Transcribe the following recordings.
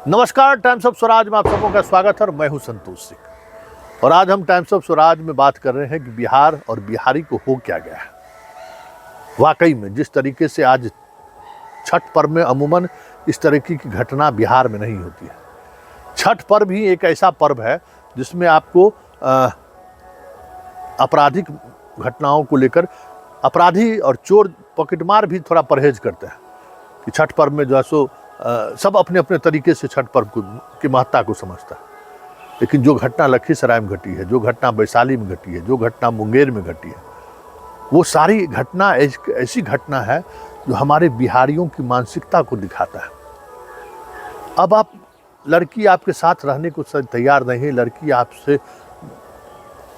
नमस्कार, times of Swaraj में आप सबों का स्वागत है और मैं हूं संतोष सिंह। और आज हम टाइम्स ऑफ स्वराज में बात कर रहे हैं कि बिहार और बिहारी को हो क्या गया है। वाकई में जिस तरीके से आज छठ पर्व में अमूमन इस तरीके की घटना बिहार में नहीं होती है। छठ पर्व ही एक ऐसा पर्व है जिसमें आपको आपराधिक घटनाओं को लेकर अपराधी और चोर पॉकेटमार भी थोड़ा परहेज करते हैं कि छठ पर्व में जो है सो सब अपने अपने तरीके से छठ पर्व की महत्ता को समझता है। लेकिन जो घटना लखीसराय में घटी है, जो घटना वैशाली में घटी है, जो घटना मुंगेर में घटी है, वो सारी घटना ऐसी घटना है जो हमारे बिहारियों की मानसिकता को दिखाता है। अब आप लड़की आपके साथ रहने को तैयार नहीं है, लड़की आपसे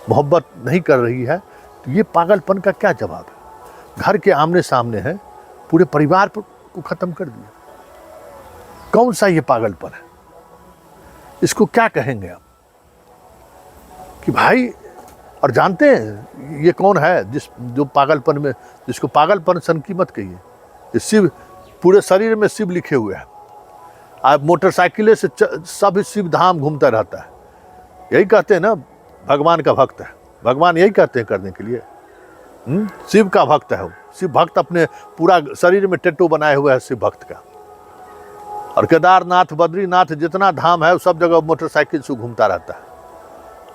मोहब्बत नहीं कर रही है, तो ये पागलपन का क्या जवाब है? घर के आमने सामने है, पूरे परिवार को ख़त्म कर दिया। कौन सा ये पागलपन है? इसको क्या कहेंगे आप कि भाई? और जानते हैं ये कौन है जो पागलपन में, जिसको पागलपन सन की मत कहिए। शिव, पूरे शरीर में शिव लिखे हुए हैं। आप मोटरसाइकिलें से सब शिव धाम घूमता रहता है। यही कहते हैं ना, भगवान का भक्त है। भगवान यही कहते हैं करने के लिए। शिव का भक्त है वो। शिव भक्त अपने पूरा शरीर में टैटू बनाए हुए है शिव भक्त का। और केदारनाथ, बद्रीनाथ, जितना धाम है सब जगह मोटरसाइकिल से घूमता रहता है।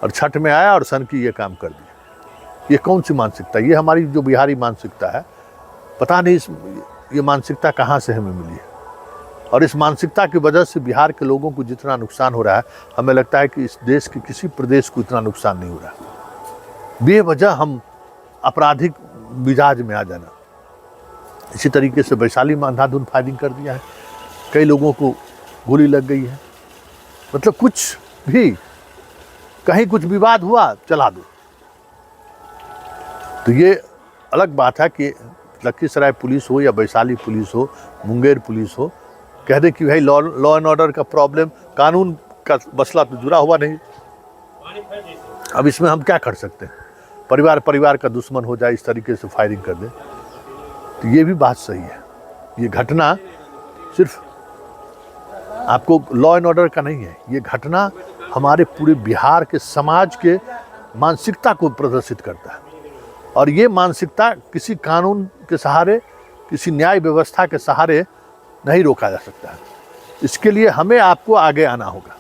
और छठ में आया और सन की ये काम कर दिया। ये कौन सी मानसिकता? ये हमारी जो बिहारी मानसिकता है, पता नहीं ये मानसिकता कहाँ से हमें मिली है। और इस मानसिकता की वजह से बिहार के लोगों को जितना नुकसान हो रहा है, हमें लगता है कि इस देश के किसी प्रदेश को इतना नुकसान नहीं हो रहा। बेवजह हम आपराधिक मिजाज में आ जाना। इसी तरीके से वैशाली में अंधाधुंध फायरिंग कर दिया है, कई लोगों को गोली लग गई है। मतलब कुछ भी, कहीं कुछ विवाद हुआ, चला दो। तो ये अलग बात है कि लखीसराय पुलिस हो या वैशाली पुलिस हो, मुंगेर पुलिस हो, कह दे कि भाई लॉ एंड ऑर्डर का प्रॉब्लम, कानून का मसला तो जुड़ा हुआ नहीं। अब इसमें हम क्या कर सकते हैं? परिवार का दुश्मन हो जाए, इस तरीके से फायरिंग कर दे, तो ये भी बात सही है। ये घटना सिर्फ आपको लॉ एंड ऑर्डर का नहीं है, ये घटना हमारे पूरे बिहार के समाज के मानसिकता को प्रदर्शित करता है। और ये मानसिकता किसी कानून के सहारे, किसी न्याय व्यवस्था के सहारे नहीं रोका जा सकता है। इसके लिए हमें आपको आगे आना होगा।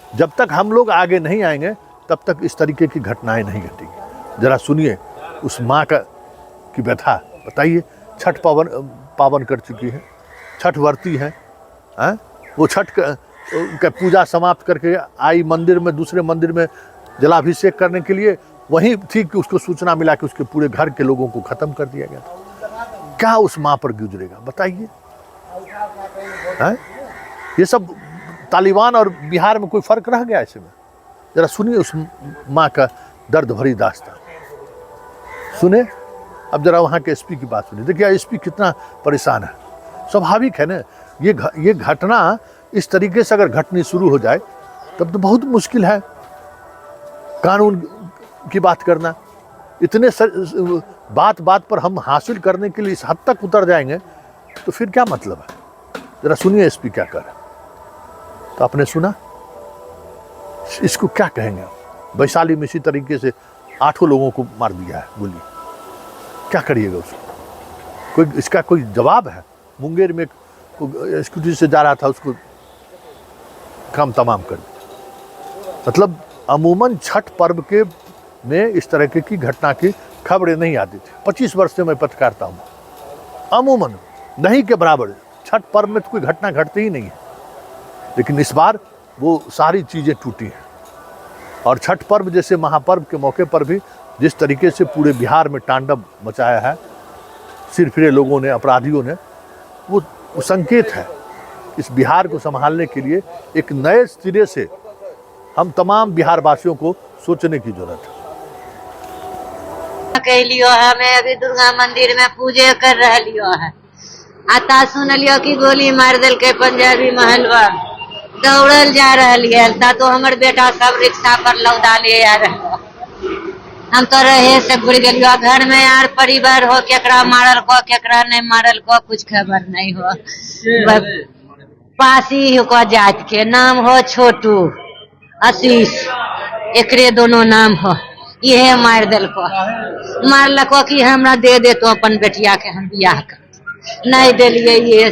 जब तक हम लोग आगे नहीं आएंगे तब तक इस तरीके की घटनाएं नहीं घटेंगी। जरा सुनिए उस माँ की व्यथा। बताइए, छठ पावन कर चुकी है, छठ व्रती है, वो छठ का पूजा समाप्त करके आई मंदिर में, दूसरे मंदिर में जलाभिषेक करने के लिए। वहीं थी कि उसको सूचना मिला कि उसके पूरे घर के लोगों को ख़त्म कर दिया गया था। क्या उस माँ पर गुजरेगा? बताइए। ये सब तालिबान और बिहार में कोई फ़र्क रह गया ऐसे में? ज़रा सुनिए उस माँ का दर्द भरी दास्तान सुने। अब जरा वहाँ के एसपी की बात सुनिए। देखिए एसपी कितना परेशान है। स्वाभाविक है ना, ये घटना इस तरीके से अगर घटनी शुरू हो जाए तब तो बहुत मुश्किल है कानून की बात करना। इतने बात पर हम हासिल करने के लिए इस हद तक उतर जाएंगे तो फिर क्या मतलब है? जरा सुनिए एसपी क्या कर रहे हैं। तो आपने सुना, इसको क्या कहेंगे? वैशाली में इसी तरीके से 8 लोगों को मार दिया है गोली। क्या करिएगा उसको? कोई इसका कोई जवाब है? मुंगेर में स्कूटी से जा रहा था, उसको काम तमाम कर दिया। मतलब अमूमन छठ पर्व के में इस तरह की घटना की खबरें नहीं आती थी। 25 वर्ष से मैं पत्रकारिता हूँ। अमूमन नहीं के बराबर छठ पर्व में तो कोई घटना घटती ही नहीं है। लेकिन इस बार वो सारी चीज़ें टूटी हैं। और छठ पर्व जैसे महापर्व के मौके पर भी जिस तरीके से पूरे बिहार में तांडव मचाया है सिरफिरे लोगों ने, अपराधियों ने, वो संकेत है। इस बिहार को संभालने के लिए एक नए सिरे से हम तमाम बिहार वासियों को सोचने की जरूरत है। कहलियो हमें अभी दुर्गा मंदिर में पूजे कर रहियो है, आता सुनलियो कि गोली मार दिल के पंजाबी महलवा, दौड़ल जा रही है। ता तो हमर बेटा सब रिक्शा पर लौदा ले आ रहा। हम तो रहे से बुड़ गलियो। घर में यार परिवार हो, केकरा मारल को केकरा नहीं मारल को कुछ खबर नहीं हो। पासी को जात के नाम हो छोटू आशीष एकरे दोनों नाम हो इहे मार दिल को मारलको कि हमरा दे दे तो अपन बेटिया के हम बियाह कर नहीं दिलिए ये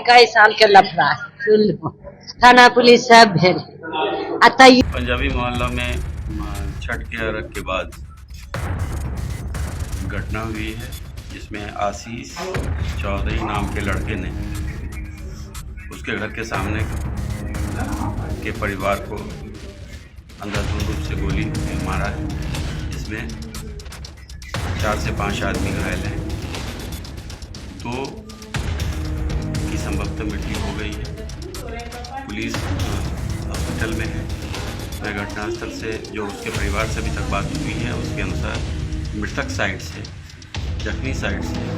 कई साल के लफड़ा सुन लो थाना पुलिस सब भेल पंजाबी मोहल्ला में छठ के अर्घ के बाद घटना हुई है जिसमें आशीष चौधरी नाम के लड़के ने उसके घर के सामने के परिवार को अंधाधुंध रूप से गोली मारा है जिसमें 4 से 5 आदमी घायल हैं। 2 की संभवतः मृत्यु हो गई है। पुलिस हॉस्पिटल में है। मैं घटनास्थल से जो उसके परिवार से अभी तक बात हुई है उसके अनुसार मृतक साइड से जख्मी साइड से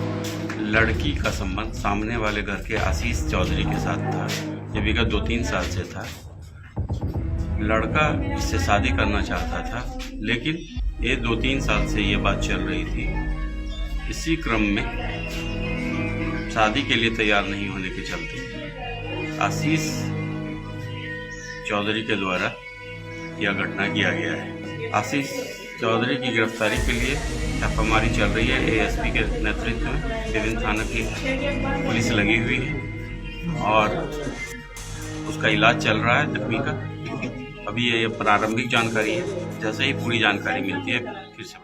लड़की का संबंध सामने वाले घर के आशीष चौधरी के साथ था। ये विगत 2-3 साल से था। लड़का इससे शादी करना चाहता था लेकिन ये 2-3 साल से ये बात चल रही थी। इसी क्रम में शादी के लिए तैयार नहीं होने के चलते आशीष चौधरी के द्वारा यह घटना किया गया है। आशीष चौधरी की गिरफ्तारी के लिए छापामारी चल रही है। एएसपी के नेतृत्व में विभिन्न थाना की पुलिस लगी हुई है और उसका इलाज चल रहा है जख्मी का। अभी ये प्रारंभिक जानकारी है, जैसे ही पूरी जानकारी मिलती है फिर से